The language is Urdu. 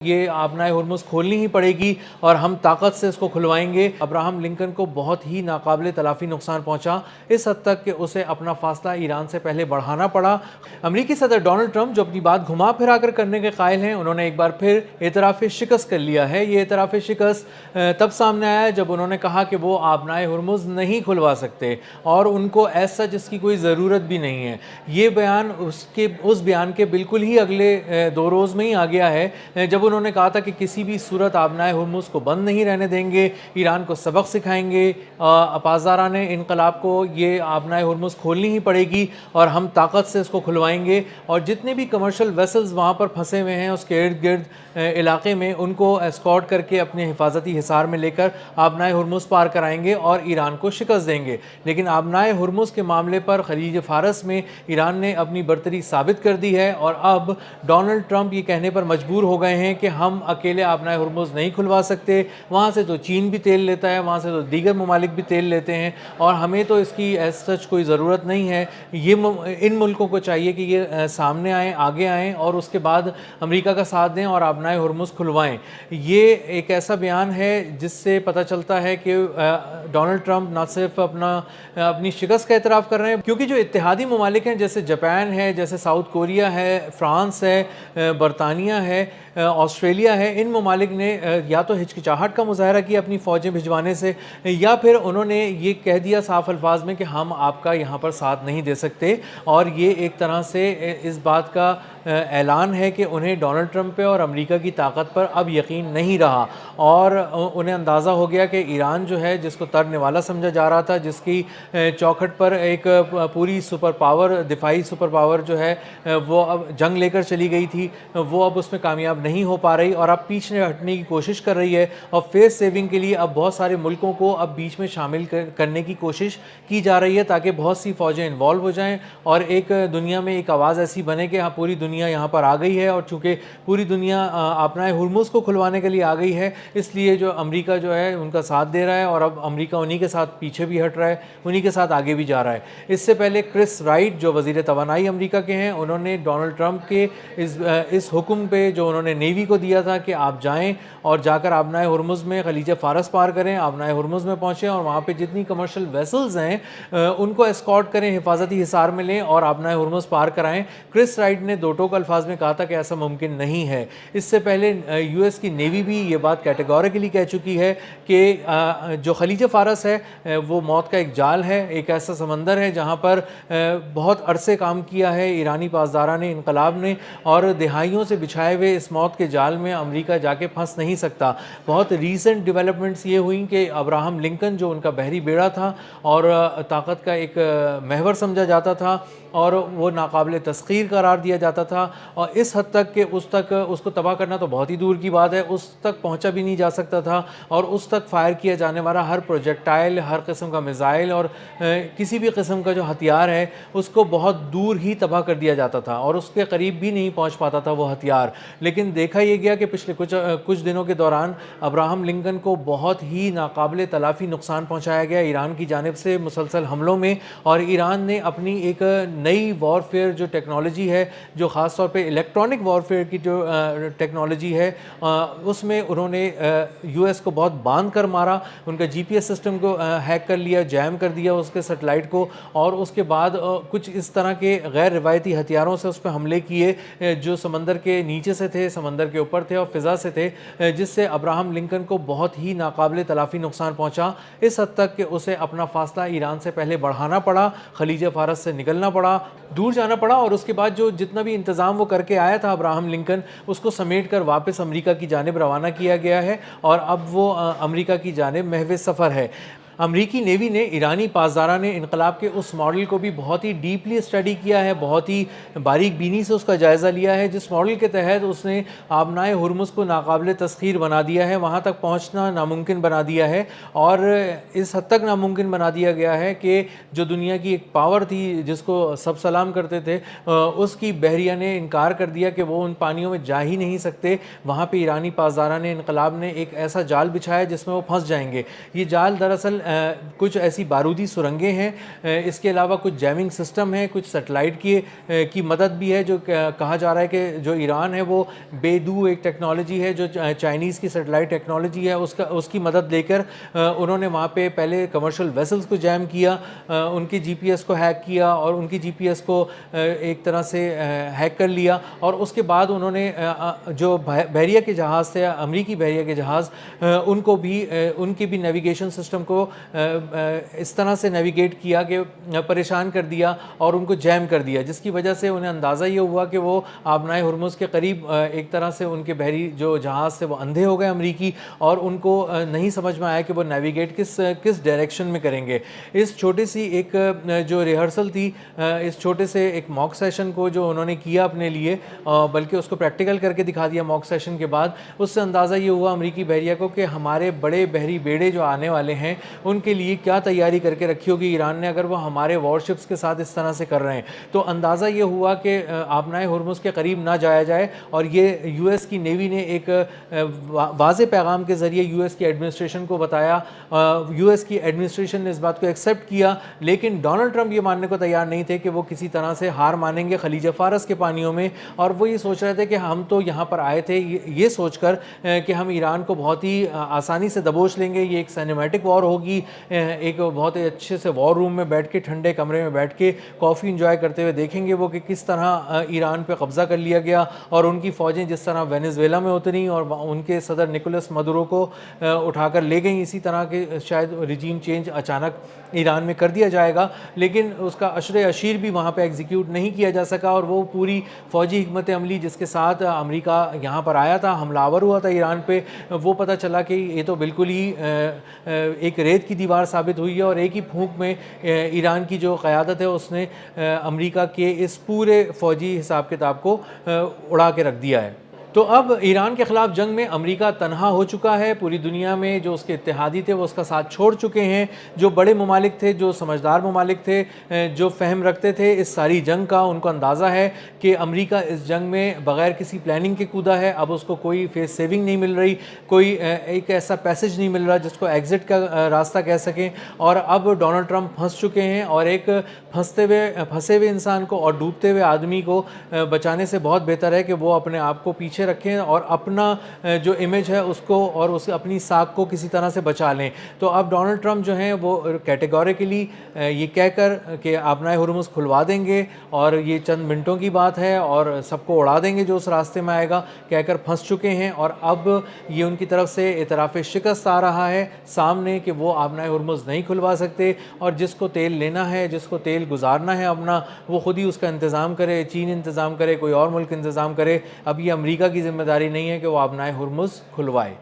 یہ آبنائے ہرمز کھولنی ہی پڑے گی اور ہم طاقت سے اس کو کھلوائیں گے۔ ابراہم لنکن کو بہت ہی ناقابل تلافی نقصان پہنچا، اس حد تک کہ اسے اپنا فاصلہ ایران سے پہلے بڑھانا پڑا۔ امریکی صدر ڈونلڈ ٹرمپ جو اپنی بات گھما پھرا کر کرنے کے قائل ہیں، انہوں نے ایک بار پھر اعتراف شکست کر لیا ہے۔ یہ اعتراف شکست تب سامنے آیا جب انہوں نے کہا کہ وہ آبنائے ہرمز نہیں کھلوا سکتے اور ان کو ایسا جس کی کوئی ضرورت بھی نہیں ہے۔ یہ بیان اس بیان کے بالکل ہی اگلے 2 روز میں ہی آ گیا ہے جب انہوں نے کہا تھا کہ کسی بھی صورت آبنائے ہرمز کو بند نہیں رہنے دیں گے، ایران کو سبق سکھائیں گے، پاسداران انقلاب کو یہ آبنائے ہرمز کھولنی ہی پڑے گی اور ہم طاقت سے اس کو کھلوائیں گے، اور جتنے بھی کمرشل ویسلز وہاں پر پھنسے ہوئے ہیں اس کے ارد گرد علاقے میں، ان کو اسکارٹ کر کے اپنے حفاظتی حصار میں لے کر آبنائے ہرمز پار کرائیں گے اور ایران کو شکست دیں گے۔ لیکن آبنائے ہرمز کے معاملے پر خلیج فارس میں ایران نے اپنی برتری ثابت کر دی ہے، اور اب ڈونلڈ ٹرمپ یہ کہنے پر مجبور ہو گئے ہیں کہ ہم اکیلے آبنائے ہرمز نہیں کھلوا سکتے، وہاں سے تو چین بھی تیل لیتا ہے، وہاں سے تو دیگر ممالک بھی تیل لیتے ہیں، اور ہمیں تو اس کی ایز سچ کوئی ضرورت نہیں ہے۔ ان ملکوں کو چاہیے کہ یہ سامنے آئیں، آگے آئیں اور اس کے بعد امریکہ کا ساتھ دیں اور آبنائے ہرمز کھلوائیں۔ یہ ایک ایسا بیان ہے جس سے پتہ چلتا ہے کہ ڈونلڈ ٹرمپ نہ صرف اپنی شکست کا اعتراف کر رہے ہیں، کیونکہ جو اتحادی ممالک ہیں جیسے جاپان ہے، جیسے ساؤتھ کوریا ہے، فرانس ہے، برطانیہ ہے، آسٹریلیا ہے، ان ممالک نے یا تو ہچکچاہٹ کا مظاہرہ کیا اپنی فوجیں بھجوانے سے، یا پھر انہوں نے یہ کہہ دیا صاف الفاظ میں کہ ہم آپ کا یہاں پر ساتھ نہیں دے سکتے، اور یہ ایک طرح سے اس بات کا اعلان ہے کہ انہیں ڈونلڈ ٹرمپ پہ اور امریکہ کی طاقت پر اب یقین نہیں رہا، اور انہیں اندازہ ہو گیا کہ ایران جو ہے، جس کو ترنے والا سمجھا جا رہا تھا، جس کی چوکھٹ پر ایک پوری سپر پاور، دفاعی سپر پاور جو ہے وہ اب جنگ لے کر چلی گئی تھی، وہ اب اس میں کامیاب نہیں ہو پا رہی اور اب پیچھے ہٹنے کی کوشش کر رہی ہے، اور فیس سیونگ کے لیے اب بہت سارے ملکوں کو اب بیچ میں شامل کرنے کی کوشش کی جا رہی ہے تاکہ بہت سی فوجیں انوالو ہو جائیں اور ایک دنیا میں ایک آواز ایسی بنے کہ ہاں پوری دنیا یہاں پر آ گئی ہے، اور چونکہ پوری دنیا آبنائے ہرمز کو کھلوانے کے لیے آ گئی ہے، اس لیے جو امریکہ جو ہے ان کا ساتھ دے رہا ہے، اور اب امریکہ انہی کے ساتھ پیچھے بھی ہٹ رہا ہے، انہی کے ساتھ آگے بھی جا رہا ہے۔ اس سے پہلے کرس رائٹ جو وزیر توانائی امریکہ کے ہیں، انہوں نے ڈونلڈ ٹرمپ کے اس حکم پہ جو انہوں نے نیوی کو دیا تھا کہ آپ جائیں اور جا کر آبنائے ہرمز میں خلیج فارس پار کریں، آبنائے ہرمز میں پہنچیں اور وہاں پہ جتنی کمرشل ویسلز ہیں ان کو اسکارٹ کریں، حفاظتی حصار میں لیں اور آبنائے ہرمز پار کرائیں۔ کرس رائٹ نے دو ٹوک الفاظ میں کہا تھا کہ ایسا ممکن نہیں ہے۔ اس سے پہلے یو ایس کی نیوی بھی یہ بات کیٹیگوریکلی کہہ چکی ہے کہ جو خلیج فارس ہے وہ موت کا ایک جال ہے، ایک ایسا سمندر ہے جہاں پر بہت عرصے کام کیا ہے ایرانی پاسداران انقلاب نے، اور دہائیوں سے بچھائے ہوئے اس موت کے جال میں امریکہ جا کے پھنس نہیں سکتا۔ بہت ریسنٹ ڈیولپمنٹس یہ ہوئیں کہ ابراہم لنکن جو ان کا بحری بیڑا تھا اور طاقت کا ایک محور سمجھا جاتا تھا اور وہ ناقابل تسخیر قرار دیا جاتا تھا، اور اس حد تک کہ اس کو تباہ کرنا تو بہت ہی دور کی بات ہے، اس تک پہنچا بھی نہیں جا سکتا تھا، اور اس تک فائر کیا جانے والا ہر پروجیکٹائل، ہر قسم کا میزائل اور کسی بھی قسم کا جو ہتھیار ہے اس کو بہت دور ہی تباہ کر دیا جاتا تھا اور اس کے قریب بھی نہیں پہنچ پاتا تھا وہ ہتھیار۔ لیکن دیکھا یہ گیا کہ پچھلے کچھ دنوں کے دوران ابراہم لنکن کو بہت ہی ناقابل تلافی نقصان پہنچایا گیا ایران کی جانب سے مسلسل حملوں میں، اور ایران نے اپنی ایک نئی وارفیئر جو ٹیکنالوجی ہے، جو خاص طور پہ الیکٹرانک وارفیئر کی جو ٹیکنالوجی ہے، اس میں انہوں نے یو ایس کو بہت باندھ کر مارا، ان کا جی پی ایس سسٹم کو ہیک کر لیا، جیم کر دیا اس کے سیٹلائٹ کو، اور اس کے بعد کچھ اس طرح کے غیر روایتی ہتھیاروں سے اس پہ حملے کیے جو سمندر کے نیچے سے تھے، سمندر کے اوپر تھے اور فضا سے تھے، جس سے ابراہم لنکن کو بہت ہی ناقابل تلافی نقصان پہنچا، اس حد تک کہ اسے اپنا فاصلہ ایران سے پہلے بڑھانا پڑا، خلیج فارس سے نکلنا پڑا، دور جانا پڑا، اور اس کے بعد جو جتنا بھی انتظام وہ کر کے آیا تھا ابراہم لنکن، اس کو سمیٹ کر واپس امریکہ کی جانب روانہ کیا گیا ہے، اور اب وہ امریکہ کی جانب محو سفر ہے۔ امریکی نیوی نے ایرانی پاسداران انقلاب کے اس ماڈل کو بھی بہت ہی ڈیپلی اسٹڈی کیا ہے، بہت ہی باریک بینی سے اس کا جائزہ لیا ہے، جس ماڈل کے تحت اس نے آبنائے ہرمز کو ناقابل تسخیر بنا دیا ہے، وہاں تک پہنچنا ناممکن بنا دیا ہے، اور اس حد تک ناممکن بنا دیا گیا ہے کہ جو دنیا کی ایک پاور تھی جس کو سب سلام کرتے تھے، اس کی بحریہ نے انکار کر دیا کہ وہ ان پانیوں میں جا ہی نہیں سکتے، وہاں پہ ایرانی پاسداران انقلاب نے ایک ایسا جال بچھایا جس میں وہ پھنس جائیں گے۔ یہ جال دراصل کچھ ایسی بارودی سرنگیں ہیں، اس کے علاوہ کچھ جیمنگ سسٹم ہیں، کچھ سیٹلائٹ کی مدد بھی ہے، جو کہا جا رہا ہے کہ جو ایران ہے وہ بیدو ایک ٹیکنالوجی ہے جو چائنیز کی سیٹلائٹ ٹیکنالوجی ہے، اس کی مدد لے کر انہوں نے وہاں پہ پہلے کمرشل ویسلز کو جیم کیا، ان کی جی پی ایس کو ہیک کیا اور ان کی جی پی ایس کو ایک طرح سے ہیک کر لیا، اور اس کے بعد انہوں نے جو بحریہ کے جہاز تھے، امریکی بحریہ کے جہاز، ان کی بھی نیویگیشن سسٹم کو اس طرح سے نیویگیٹ کیا کہ پریشان کر دیا اور ان کو جیم کر دیا، جس کی وجہ سے انہیں اندازہ یہ ہوا کہ وہ آبنائے ہرمز کے قریب ایک طرح سے ان کے بحری جو جہاز تھے وہ اندھے ہو گئے امریکی، اور ان کو نہیں سمجھ میں آیا کہ وہ نیویگیٹ کس ڈائریکشن میں کریں گے۔ اس چھوٹی سی ایک جو ریہرسل تھی، اس چھوٹے سے ایک موک سیشن کو جو انہوں نے کیا اپنے لیے، بلکہ اس کو پریکٹیکل کر کے دکھا دیا موک سیشن کے بعد، اس سے اندازہ یہ ہوا امریکی بحریہ کو کہ ہمارے بڑے بحری بیڑے جو آنے والے ہیں ان کے لیے کیا تیاری کر کے رکھی ہوگی ایران نے، اگر وہ ہمارے وار شپس کے ساتھ اس طرح سے کر رہے ہیں۔ تو اندازہ یہ ہوا کہ آبنائے ہرمز کے قریب نہ جایا جائے، اور یہ یو ایس کی نیوی نے ایک واضح پیغام کے ذریعے یو ایس کی ایڈمنسٹریشن کو بتایا، یو ایس کی ایڈمنسٹریشن نے اس بات کو ایکسیپٹ کیا، لیکن ڈونلڈ ٹرمپ یہ ماننے کو تیار نہیں تھے کہ وہ کسی طرح سے ہار مانیں گے خلیج فارس کے پانیوں میں، اور وہ یہ سوچ رہے تھے کہ ہم تو یہاں پر آئے تھے یہ سوچ کر کہ ہم ایران کو بہت ہی آسانی سے دبوچ لیں گے، یہ ایک سینیمیٹک وار ہوگی، ایک بہت ہی اچھے سے وار روم میں بیٹھ کے ٹھنڈے کمرے میں بیٹھ کے کافی انجوائے کرتے ہوئے دیکھیں گے وہ کہ کس طرح ایران پہ قبضہ کر لیا گیا، اور ان کی فوجیں جس طرح وینیزویلا میں اتریں اور ان کے صدر نکولس مدورو کو اٹھا کر لے گئیں، اسی طرح کے شاید رجیم چینج اچانک ایران میں کر دیا جائے گا، لیکن اس کا عشر عشیر بھی وہاں پہ ایگزیکیوٹ نہیں کیا جا سکا، اور وہ پوری فوجی حکمت عملی جس کے ساتھ امریکہ یہاں پر آیا تھا، حملہ آور ہوا تھا ایران پہ، وہ پتہ چلا کہ یہ تو بالکل ہی ایک ریت کی دیوار ثابت ہوئی ہے، اور ایک ہی پھونک میں ایران کی جو قیادت ہے اس نے امریکہ کے اس پورے فوجی حساب کتاب کو اڑا کے رکھ دیا ہے۔ تو اب ایران کے خلاف جنگ میں امریکہ تنہا ہو چکا ہے، پوری دنیا میں جو اس کے اتحادی تھے وہ اس کا ساتھ چھوڑ چکے ہیں، جو بڑے ممالک تھے، جو سمجھدار ممالک تھے، جو فہم رکھتے تھے اس ساری جنگ کا، ان کو اندازہ ہے کہ امریکہ اس جنگ میں بغیر کسی پلاننگ کے کودا ہے، اب اس کو کوئی فیس سیونگ نہیں مل رہی، کوئی ایک ایسا پیسج نہیں مل رہا جس کو ایگزٹ کا راستہ کہہ سکیں، اور اب ڈونلڈ ٹرمپ پھنس چکے ہیں، اور ایک پھنسے ہوئے انسان کو اور ڈوبتے ہوئے آدمی کو بچانے سے بہت بہتر ہے کہ وہ اپنے آپ کو پیچھے رکھیں اور اپنا جو امیج ہے اس کو اور اپنی ساکھ کو کسی طرح سے بچا لیں۔ تو اب ڈونلڈ ٹرمپ جو ہیں وہ کیٹیگوریکلی یہ کہہ کر کہ آبنائے ہرمز کھلوا دیں گے اور یہ چند منٹوں کی بات ہے اور سب کو اڑا دیں گے جو اس راستے میں آئے گا، کہہ کر پھنس چکے ہیں، اور اب یہ ان کی طرف سے اعتراف شکست آ رہا ہے سامنے کہ وہ آبنائے ہرمز نہیں کھلوا سکتے، اور جس کو تیل لینا ہے، جس کو تیل گزارنا ہے اپنا، وہ خود ہی اس کا انتظام کرے، چین انتظام کرے، کوئی اور ملک انتظام کرے۔ اب یہ امریکہ کی ذمہ داری نہیں ہے کہ وہ آبنائے ہرمز کھلوائے۔